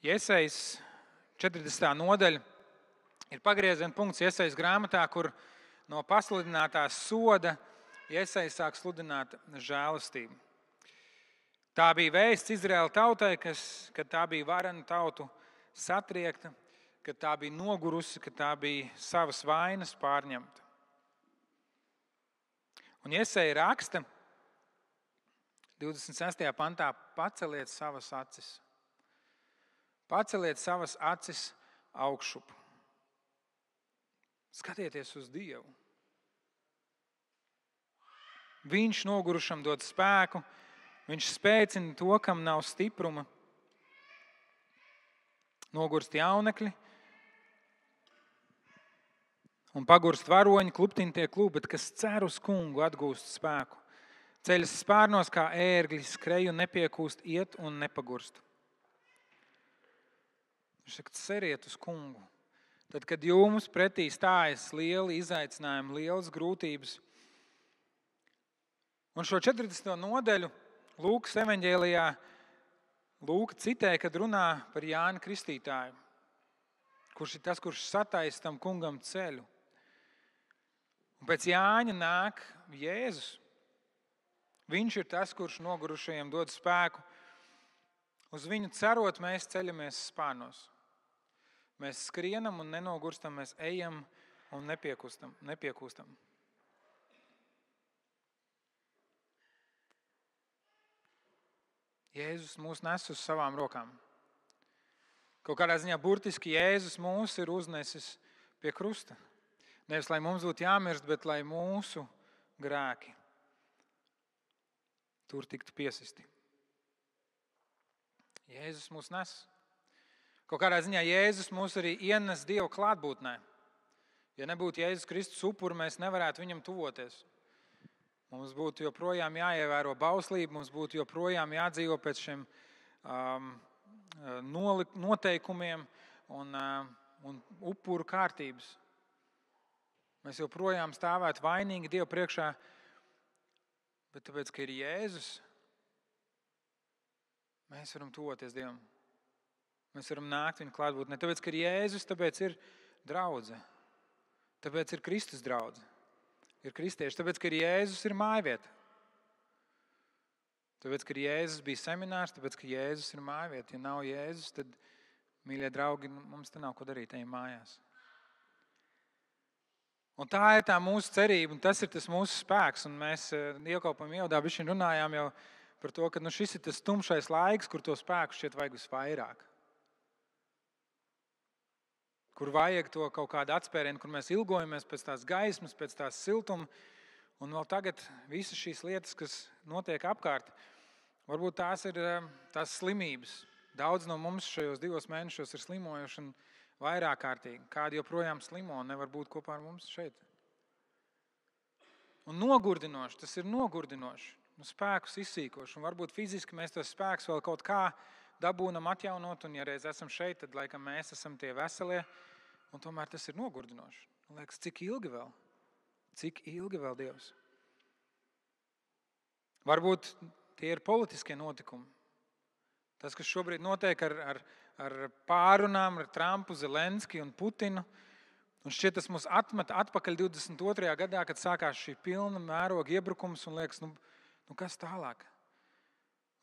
Jesajas 40. nodaļa ir pagrieziena punkts Jesajas grāmatā, kur no pasludinātās soda Jesaja sāk sludināt žēlastību. Tā bija vēsts Izraēla tautai, kad tā bija varena tautu satriekta, kad tā bija nogurusi, kad tā bija savas vainas pārņemta. Un Jesaja raksta 26. pantā: paceliet savas acis. Paceliet savas acis augšup. Skatieties uz Dievu. Viņš nogurušam dod spēku, viņš spēcina to, kam nav stipruma. Nogurst jaunekļi un pagurst varoņi, kluptiņi tie klūp, bet kas cer uz kungu, atgūst spēku. Ceļas spārnos kā ērgļi, skrej un nepiekūst, iet un nepagurst. Viņš saka, ceriet uz kungu. Tad, kad jums pretī stājas lieli izaicinājumi, lielas grūtības. Un šo 40. nodaļu Lūkas evaņģēlijā Lūka citē, kad runā par Jāni Kristītāju, kurš ir tas, kurš sataisa tam kungam ceļu. Un pēc Jāņa nāk Jēzus. Viņš ir tas, kurš nogurušajiem dod spēku. Uz viņu cerot, mēs ceļamies spārnos. Mēs skrienam un nenogurstam, mēs ejam un nepiekūstam. Jēzus mūs nes uz savām rokām. Kaut kādā ziņā burtiski Jēzus mūs ir uznesis pie krusta. Nevis, lai mums būtu jāmirst, bet lai mūsu grēki tur tiktu piesisti. Jēzus mūs nes. Kaut kādā ziņā Jēzus mūs arī ienes Dieva klātbūtnē. Ja nebūtu Jēzus Kristus upura, mēs nevarētu viņam tuvoties. Mums būtu joprojām jāievēro bauslība, mums būtu joprojām jādzīvo pēc šiem noteikumiem un upuru kārtības. Mēs joprojām stāvētu vainīgi Dievu priekšā, bet tāpēc, ka ir Jēzus, mēs varam tuvoties Dievam. Mēs varam nākt viņa klātbūtnē. Tāpēc, ka ir Jēzus, tāpēc ir draudze. Tāpēc ir Kristus draudze. Ir kristieši. Tāpēc, ka ir Jēzus, ir mājvieta. Tāpēc, ka Jēzus bija seminārs, tāpēc, ka Jēzus ir mājvieta. Ja nav Jēzus, tad, mīļie draugi, mums te nav ko darīt ejam mājās. Un tā ir tā mūsu cerība, un tas ir tas mūsu spēks. Un mēs iekalpam ievadā bišķiņ runājām jau par to, ka šis ir tas tumšais laiks, kur to spēku šķiet vajag visvairāk. Kur vajag to kaut kādu atspērienu, kur mēs ilgojamies pēc tās gaismas, pēc tās siltuma. Un vēl tagad visas šīs lietas, kas notiek apkārt, varbūt tās ir tās slimības. Daudz no mums šajos 2 mēnešos ir slimojuši un vairāk kārtīgi. Kādi joprojām slimo un nevar būt kopā ar mums šeit. Un nogurdinoši, tas ir nogurdinoši. Spēkus izsīkoši. Un varbūt fiziski mēs tos spēkus vēl kaut kā dabūnam atjaunot, un ja reiz esam šeit, tad laikam mēs esam tie veselie, un tomēr tas ir nogurdinoši. Man liekas, cik ilgi vēl? Cik ilgi vēl, Dievs? Varbūt tie ir politiskie notikumi. Tas, kas šobrīd notiek ar pārunām, ar Trumpu, Zelenski un Putinu, un šķiet tas mūs atmet atpakaļ 22. gadā, kad sākās šī pilna mēroga iebrukums, un liekas, kas tālāk?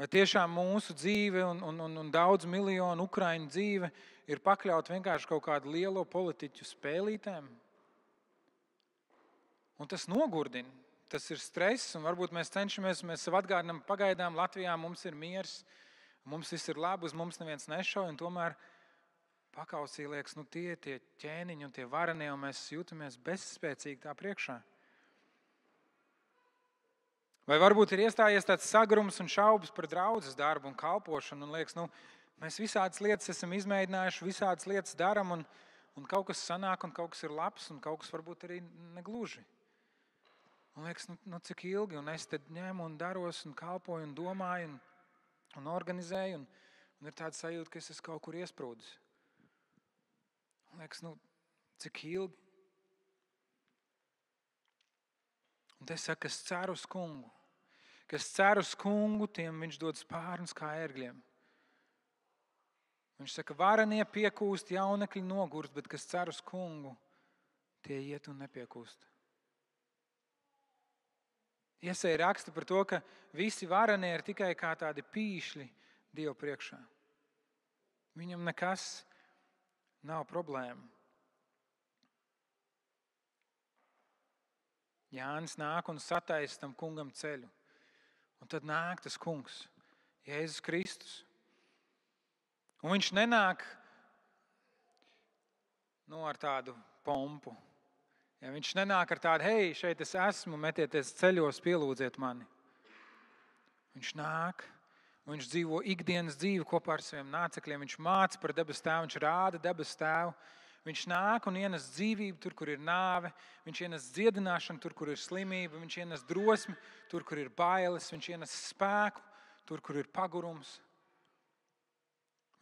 Vai tiešām mūsu dzīve un daudz miljonu Ukraiņu dzīve ir pakļaut vienkārši kaut kādu lielo politiķu spēlītēm? Un tas nogurdina, tas ir stress, un varbūt mēs cenšamies, mēs sev atgādinām, pagaidām Latvijā mums ir miers, mums viss ir labi, uz mums neviens nešauj, un tomēr pakausī liekas, tie ķēniņi un tie varenie, un mēs jūtamies bezspēcīgi tā priekšā. Vai varbūt ir iestājies tāds sagrums un šaubas par draudzes darbu un kalpošanu, un liekas, mēs visādas lietas esam izmēģinājuši, visādas lietas daram, un kaut kas sanāk, un kaut kas ir labs, un kaut kas varbūt arī negluži. Un liekas, cik ilgi, un es tad ņemu un daros, un kalpoju, un domāju, un organizēju, un ir tāda sajūta, ka es esmu kaut kur iesprūdis. Un liekas, cik ilgi. Un te saka, kas cer uz kungu. Kas cer uz kungu, tiem viņš dod spārnus kā ērgļiem. Viņš saka, varenie piekūst, jaunekļi nogurst, bet kas cer uz kungu, tie iet un nepiekūst. Iesaja raksta par to, ka visi varenie ir tikai kā tādi pīšļi Dievu priekšā. Viņam nekas nav problēma. Jānis nāk un sataisa tam kungam ceļu. Un tad nāk tas kungs, Jēzus Kristus. Un viņš nenāk ar tādu pompu. Ja viņš nenāk ar tādu, hei, šeit es esmu, metieties ceļos, pielūdziet mani. Viņš nāk, un viņš dzīvo ikdienas dzīvi kopā ar saviem mācekļiem. Viņš māca par debesu tēvu, viņš rāda debesu tēvu. Viņš nāk un ienes dzīvību tur, kur ir nāve. Viņš ienes dziedināšanu tur, kur ir slimība. Viņš ienes drosmi tur, kur ir bailes. Viņš ienes spēku tur, kur ir pagurums.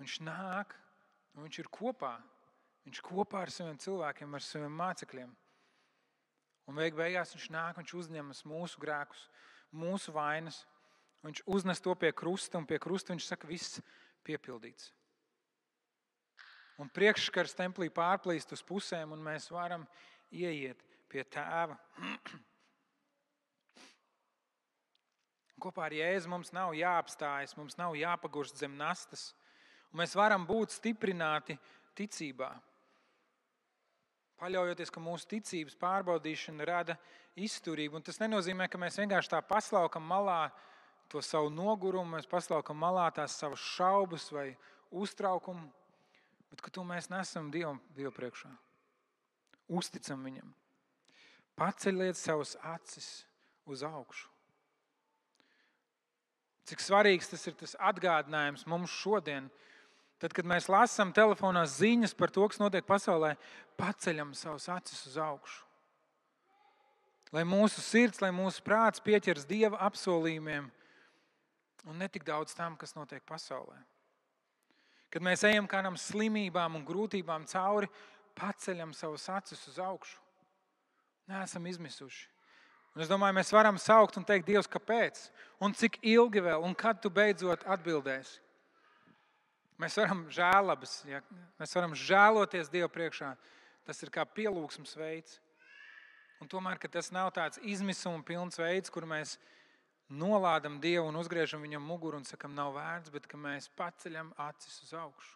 Viņš nāk un viņš ir kopā. Viņš kopā ar saviem cilvēkiem, ar saviem mācekļiem. Un beigās viņš nāk, viņš uzņemas mūsu grēkus, mūsu vainas. Viņš uznes to pie krusta, un pie krusta viņš saka, viss piepildīts. Un priekšskars templī pārplīst uz pusēm, un mēs varam ieiet pie tēva. Kopā ar Jēzu mums nav jāapstājas, mums nav jāpagurst zem nastas. Un mēs varam būt stiprināti ticībā. Paļaujoties, ka mūsu ticības pārbaudīšana rada izturību. Un tas nenozīmē, ka mēs vienkārši tā paslaukam malā to savu nogurumu, mēs paslaukam malā tās savas šaubas vai uztraukumu, bet ka to mēs nesam Dievu priekšā. Uzticam viņam. Paceļiet savas acis uz augšu. Cik svarīgs tas ir tas atgādinājums mums šodien. Tad, kad mēs lasām telefonā ziņas par to, kas notiek pasaulē, paceļam savas acis uz augšu. Lai mūsu sirds, lai mūsu prāts pieķers Dieva apsolījumiem un ne tik daudz tam, kas notiek pasaulē. Kad mēs ejam kādām slimībām un grūtībām cauri, paceļam savas acis uz augšu. Neesam izmisuši. Un es domāju, mēs varam saukt un teikt, Dievs, kāpēc? Un cik ilgi vēl? Un kad tu beidzot atbildēsi? Mēs varam žēlabas, ja? Mēs varam žēloties Dievu priekšā. Tas ir kā pielūgsmes veids. Un tomēr, ka tas nav tāds izmisuma pilns veids, kur mēs nolādam Dievu un uzgriežam viņam muguru un sakam, nav vērts, bet ka mēs paceļam acis uz augšu.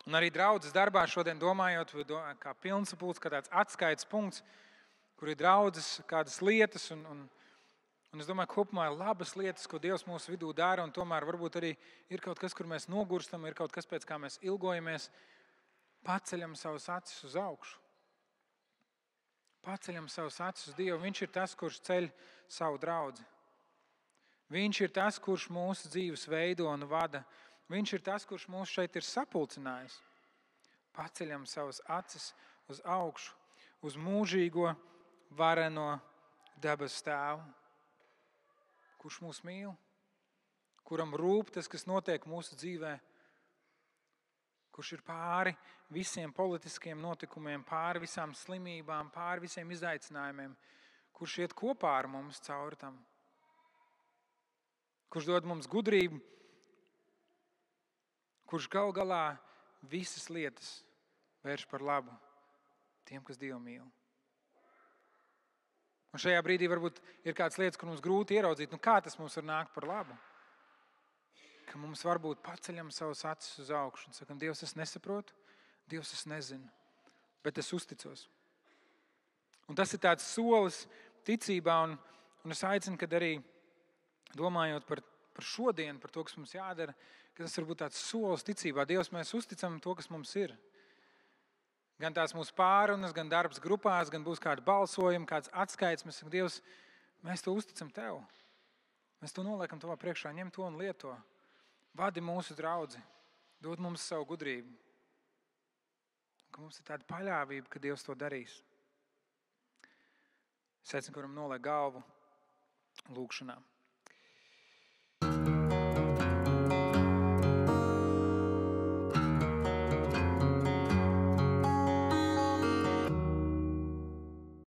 Un arī draudzes darbā šodien domājot, kā pilnsapulcs, kā tāds atskaites punkts, kur ir draudzes kādas lietas un es domāju, kopumā ir labas lietas, ko Dievs mūsu vidū dara, un tomēr varbūt arī ir kaut kas, kur mēs nogurstam, ir kaut kas, pēc kā mēs ilgojamies. Paceļam savas acis uz augšu. Paceļam savas acis uz Dievu. Viņš ir tas, kurš ceļ savu draudzi. Viņš ir tas, kurš mūsu dzīves veido un vada. Viņš ir tas, kurš mūs šeit ir sapulcinājis. Paceļam savas acis uz augšu, uz mūžīgo, vareno debesu tēvu, kurš mūs mīl, kuram rūp tas, kas notiek mūsu dzīvē, kurš ir pāri visiem politiskiem notikumiem, pāri visām slimībām, pāri visiem izaicinājumiem, kurš iet kopā ar mums cauri tam, kurš dod mums gudrību, kurš gal galā visas lietas vērš par labu tiem, kas Dievu mīl. Un šajā brīdī varbūt ir kādas lietas, kur mums grūti ieraudzīt, kā tas mums var nākt par labu. Ka mums varbūt paceļam savus acis uz augšu un sakam, Dievs, es nesaprotu, Dievs, es nezinu, bet es uzticos. Un tas ir tāds solis ticībā, un es aicinu, kad arī domājot par šodienu, par to, kas mums jādara, ka tas var būt tāds solis ticībā. Dievs, mēs uzticam to, kas mums ir. Gan tās mūsu pārunas, gan darbs grupās, gan būs kāda balsojuma, kāds atskaits. Mēs sakam, Dievs, mēs to uzticam Tev. Mēs to noliekam Tavā priekšā, ņem to un lieto. Vadi mūsu draudzi, dod mums savu gudrību. Ka mums ir tāda paļāvība, ka Dievs to darīs. Es aicinu, ka varam noliekt galvu lūgšanā.